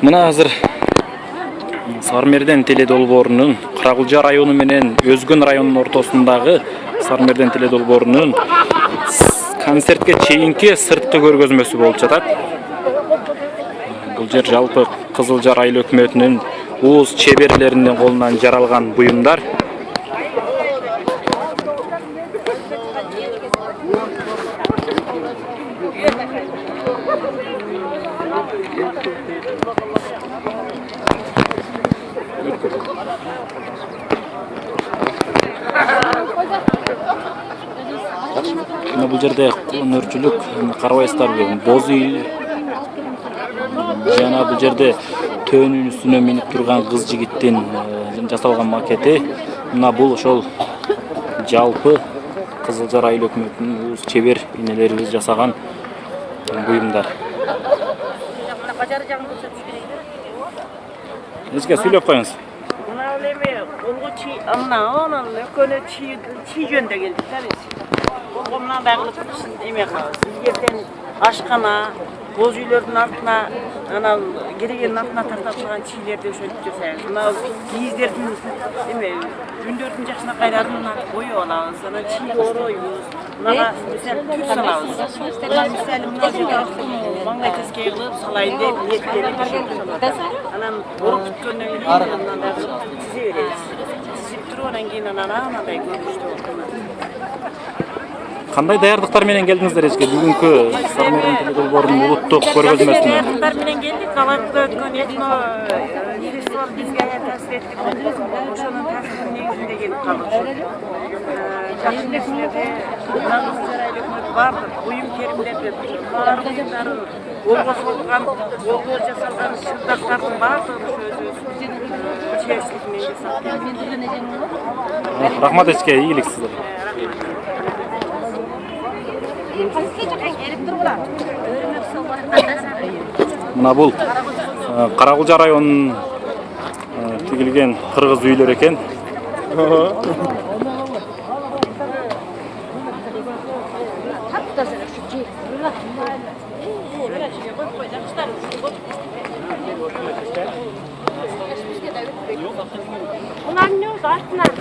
Мына азыр Сармерден теле долбоорунун Каракулжа району менен Өзгөн районунун ортосундагы Сармерден теле долбоорунун концертке чейинки сыртты көргөзмөсү болуп жатат. Бул жер жалпы Кызылжар айыл өкмөтүнүн ууз чеберлеринин колунан жаралган буюмдар. Бул жерде өнөрчүлүк карабайсыздарбы, боз үй жана бул жерде төөнүн үстүнө минип турган кыз жигиттин жасалган макети. Мына бул ошол жалпы Кызылжар айыл өкмөтүнүн ууз чебер энелерибиз жасаган буюмдар. Эчке сүйлөп коюңуз. Мына эме колго чи, мына экөөнө чи жөнүндө келдик да биз. Колго мындай кылып эме кылабыз. Ертең ашкана, боз үйлөрдүн артына, анан керегенин артына тарта турган чийлерди ошентип жасайбыз. Мына кийиздердин эме жүндөрдүн жакшына кайрарын боёп алабыз. Анан чийге ороойбуз. Мынага мисалы түз салабыз. Мисалы мына жерге маңгай тескей кылып салайын деп ниеттенип ошентип. Анан оруп бүткөндөн кийин анан тизе беребиз. Тизип туруп анан кийин анандай көрүнүштүү болот. Кандай даярдыктар менен келдиңиздер эчке бүгүнкү Сармерден теле долбоорунун улуттук көргөзмөсүнө? Даярдыктар менен келдик. Алакта өткөн этно фестивал бизге таасир этти. Ошонун таасиринин негизинде келип калдык. Жакын нерселерде Кызылжар айыл өкмөтү бардык буюм керимдерди, баары буюмдарын колго солгон, колго жасалган шырдактардын баардыгын өзүбүз чечтик менен жасап. Рахмат эчке, ийгилик сиздерге. Мына бул Каракулжа районунун тигилген кыргыз үйлөр экен. Bunlar ne oldu? Артынан.